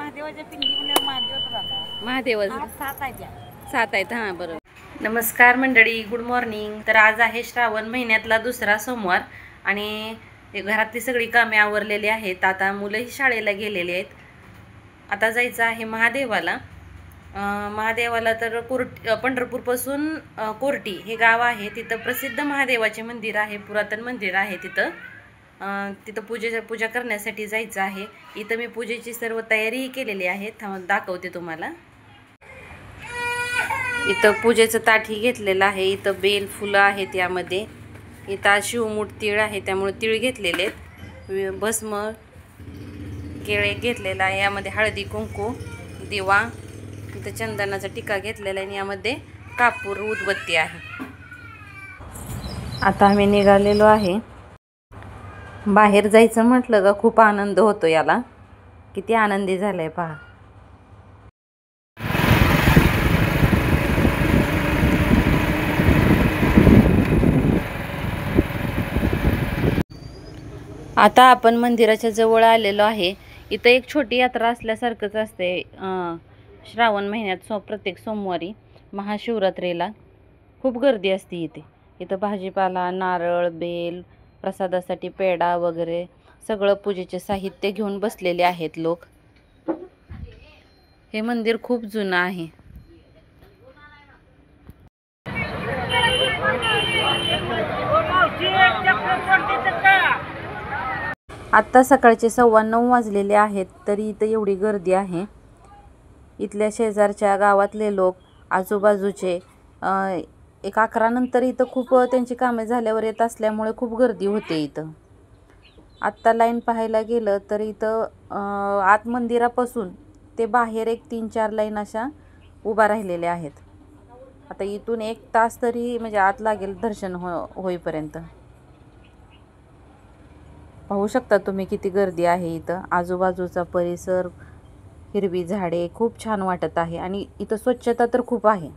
महादेवाच्या पिंडी म्हणजे महादेवच राहतात. महादेव 7 आहेत त्या. 7 आहेत. हां बरोबर. नमस्कार मंडळी, गुड मॉर्निंग. तर आज आहे श्रावण महिन्यातला दुसरा सोमवार आणि घरातली सगळी कामे आवरलेली आहेत. आता मुलंही शाळेला गेलेली आहेत. आता जायचं आहे महादेवाला. महादेवाला तर पंढरपूरपासून कोर्टी हे गाव आहे. तिथं प्रसिद्ध महादेवाचे मंदिर आहे, पुरातन मंदिर आहे तिथं. पूजा करण्यासाठी जायचं आहे. इथं मी पूजेची सर्व तयारीही केलेली आहे. दाखवते तुम्हाला. इथं पूजेचं ताटही घेतलेलं आहे. इथं बेल फुलं आहेत यामध्ये. इथं शिवमूठ तीळ आहे त्यामुळे तीळ घेतलेले आहेत. भस्म केळे घेतलेला आहे. यामध्ये हळदी कुंकू दिवा, इथं चंदनाचा टिका घेतलेला आहे आणि यामध्ये कापूर उदबत्ती आहे. आता आम्ही निघालेलो आहे. बाहेर जायचं म्हटलं का खूप आनंद होतो. याला किती आनंदी झालाय पहा. आता आपण मंदिराच्या जवळ आलेलो आहे. इथं एक छोटी यात्रा असल्यासारखंच असते. श्रावण महिन्यात प्रत्येक सोमवारी महाशिवरात्रीला खूप गर्दी असते इथे. इथं भाजीपाला, नारळ, बेल, प्रसादासाठी पेढा वगैरे सगळं पूजेचे साहित्य घेऊन बसलेले आहेत लोक. हे मंदिर खूप जुनं आहे. आत्ता सकाळचे 9:15 वाजलेले आहेत तरी इथं एवढी गर्दी आहे. इथल्या शेजारच्या गावातले लोक, आजूबाजूचे 11 नंतर इथं खूप त्यांची कामे झाल्यावर येत असल्यामुळे खूप गर्दी होते इथं. आत्ता लाईन पाहायला गेलं तर इथं आत मंदिरापासून ते बाहेर एक 3-4 लाईन अशा उभा राहिलेल्या आहेत. आता इथून 1 तास तरी म्हणजे आत लागेल दर्शन होईपर्यंत. पाहू शकता तुम्ही किती गर्दी आहे इथं. आजूबाजूचा परिसर, हिरवी झाडे खूप छान वाटत आहे आणि इथं स्वच्छता तर खूप आहे.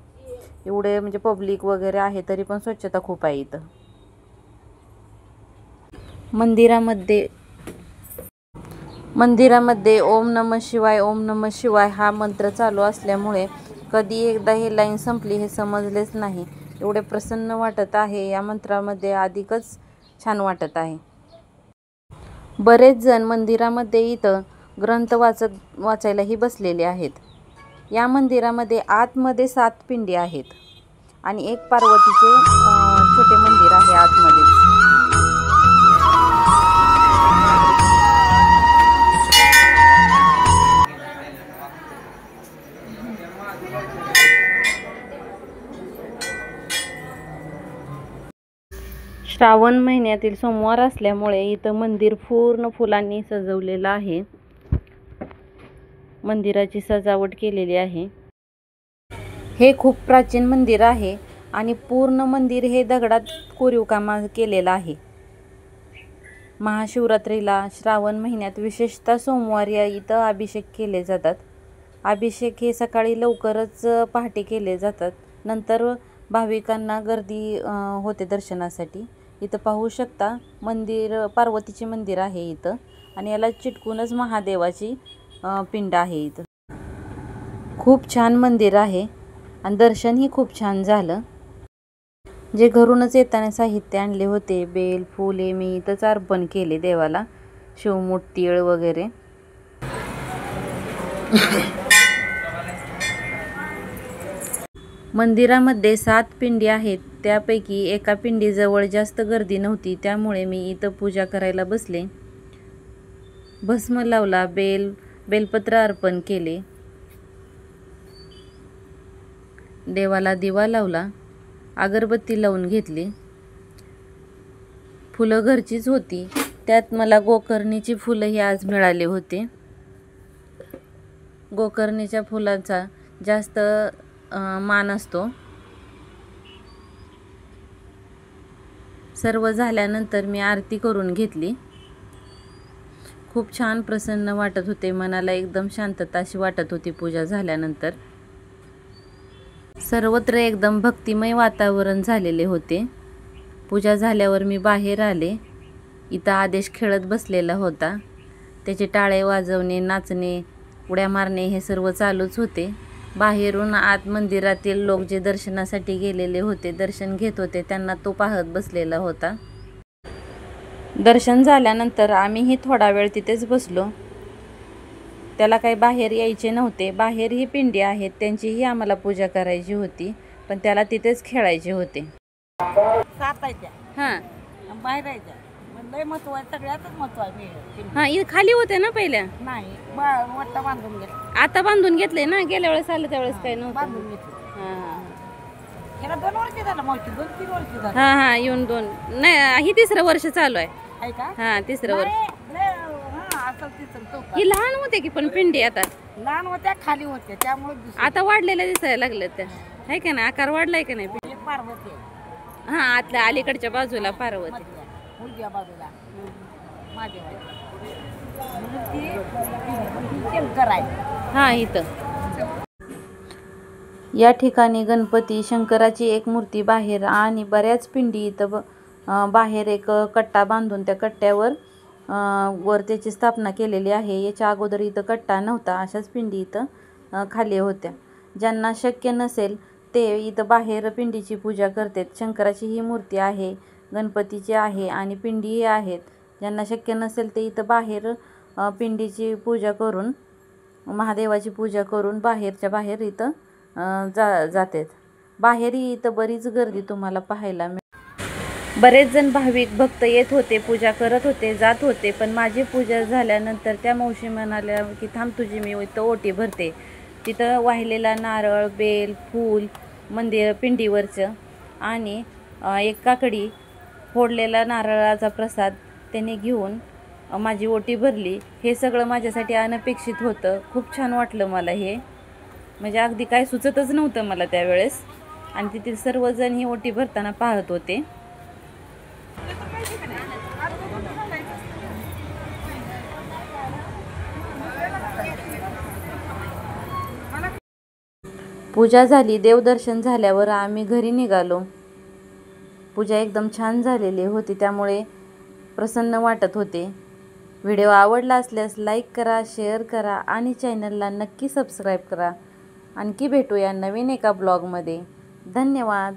एवढे म्हणजे पब्लिक वगैरे आहे तरी पण स्वच्छता खूप आहे इथं. मंदिरामध्ये ओम नमः शिवाय, ओम नमः शिवाय हा मंत्र चालू असल्यामुळे कधी एकदा ही लाईन संपली हे समजलेच नाही. एवढे प्रसन्न वाटत आहे. या मंत्रामध्ये अधिकच छान वाटत आहे. बरेच जण मंदिरामध्ये इथं ग्रंथ वाचायलाही बसलेले आहेत. या मंदिरामध्ये आतमध्ये 7 पिंडी आहेत आणि एक पार्वतीचे छोटे मंदिर आहे आतमध्ये. श्रावण महिन्यातील सोमवार असल्यामुळे इथं मंदिर पूर्ण फुलांनी सजवलेलं आहे. मंदिराची सजावट केलेली आहे. हे खूप प्राचीन मंदिर आहे आणि पूर्ण मंदिर हे दगडात कोरीव काम केलेलं आहे. महाशिवरात्रीला श्रावण महिन्यात विशेषतः सोमवारी इथं अभिषेक केले जातात. अभिषेक हे सकाळी लवकरच पहाटे केले जातात. नंतर भाविकांना गर्दी होते दर्शनासाठी. इथं पाहू शकता मंदिर, पार्वतीचे मंदिर आहे इथं आणि याला चिटकूनच महादेवाची पिंड आहे इथं. खूप छान मंदिर आहे आणि दर्शनही खूप छान झालं. जे घरूनच येताना साहित्य आणले होते, बेल फुले, मी इथंच अर्पण केले देवाला. शिवमूठ तीळ वगैरे. मंदिरामध्ये 7 पिंडी आहेत. त्यापैकी एका पिंडीजवळ जास्त गर्दी नव्हती त्यामुळे मी इथं पूजा करायला बसले. भस्म लावला, बेलपत्र अर्पण केले, देवाला दिवा लावला, अगरबत्ती लावून घेतली. फुलं घरचीच होती. त्यात मला गोकर्णीची फुलंही आज मिळाली होती. गोकर्णीच्या फुलांचा जास्त मान असतो. सर्व झाल्यानंतर मी आरती करून घेतली. खूप छान प्रसन्न वाटत होते. मनाला एकदम शांतता अशी वाटत होती पूजा झाल्यानंतर. सर्वत्र एकदम भक्तिमय वातावरण झालेले होते. पूजा झाल्यावर मी बाहेर आले. इथं आदेश खेळत बसलेला होता. त्याचे टाळे वाजवणे, नाचणे उड्या मारणे हे सर्व चालूच होते. बाहेरून आत मंदिरातील लोक जे दर्शनासाठी गेलेले होते, दर्शन घेत होते, त्यांना तो पाहत बसलेला होता. दर्शन झाल्यानंतर आम्हीही थोडा वेळ तिथेच बसलो. त्याला काही बाहेर यायचे नव्हते. बाहेर ही पिंडी आहेत, त्यांचीही आम्हाला पूजा करायची होती, पण त्याला तिथेच खेळायचे होते. सातायच्या हां बाहेर यायच्या. लय महत्व आहे, सगळ्यातच महत्व आहे पिंडी. हां, इथं खाली होते ना पहिल्या. नाही वट्टा बांधून घेतला. आता बांधून घेतले ना, गेल्या वेळेस आलं त्यावेळेस काही नव्हतं. बांधून घेतलं. हां ह्याला 2 वर्ष झालं मावशी, 2-3 वर्ष झालं. हां हां येऊन 2 नाही, ही 3रं वर्ष चालू आहे. आहे का? हां 3रं वर्ष. असं तिथं चौकात. ही लहान होते की पण पिंडी आता लहान होत्या, खाली होत्या, त्यामुळे आता वाढलेल्या दिसायला लागल्या त्या, आहे का नाही? आकार वाढलाय का नाही? एक पार्वती आहे. हां आतल्या अलीकडच्या बाजूला पार्वती. मुलग्या बाजूला माझ्या शंकर आहे. हां इथं या ठिकाणी गणपती शंकराची एक मूर्ती बाहेर आणि बऱ्याच पिंडी इथं बाहेर एक कट्टा बांधून त्या कट्ट्यावर वर त्याची स्थापना केलेली आहे. याच्या अगोदर इथं कट्टा नव्हता, अशाच पिंडी इथं खाली होत्या. ज्यांना शक्य नसेल ते इथं बाहेर पिंडीची पूजा करतात. शंकराची ही मूर्ती आहे, गणपतीची आहे आणि पिंडीही आहेत. ज्यांना शक्य नसेल ते इथं बाहेर पिंडीची पूजा करून, महादेवाची पूजा करून बाहेरच्या बाहेर इथं जातात. बाहेरही इथं बरीच गर्दी तुम्हाला पाहायला मिळते. बरेच जण भाविक भक्त येत होते, पूजा करत होते, जात होते. पण माझी पूजा झाल्यानंतर त्या मावशी म्हणाल्या की थांब, तुझी मी इथं ओटी भरते. तिथं वाहिलेला नारळ, बेल, फूल मंदिर पिंडीवरचं आणि एक काकडी, फोडलेला नारळाचा प्रसाद त्याने घेऊन माझी ओटी भरली. हे सगळं माझ्यासाठी अनपेक्षित होतं. खूप छान वाटलं मला हे, म्हणजे अगदी काय सुचतच नव्हतं मला त्यावेळेस. आणि तिथे सर्वजण ही ओटी भरताना पाहत होते. पूजा झाली. देवदर्शन झाल्यावर आम्ही घरी निघालो. पूजा एकदम छान झालेली होती, त्यामुळे प्रसन्न वाटत होते. व्हिडिओ आवडला असल्यास लाईक करा, शेअर करा आणि चॅनलला नक्की सबस्क्राईब करा. आणखी भेटूया नवीन एका ब्लॉगमध्ये. धन्यवाद.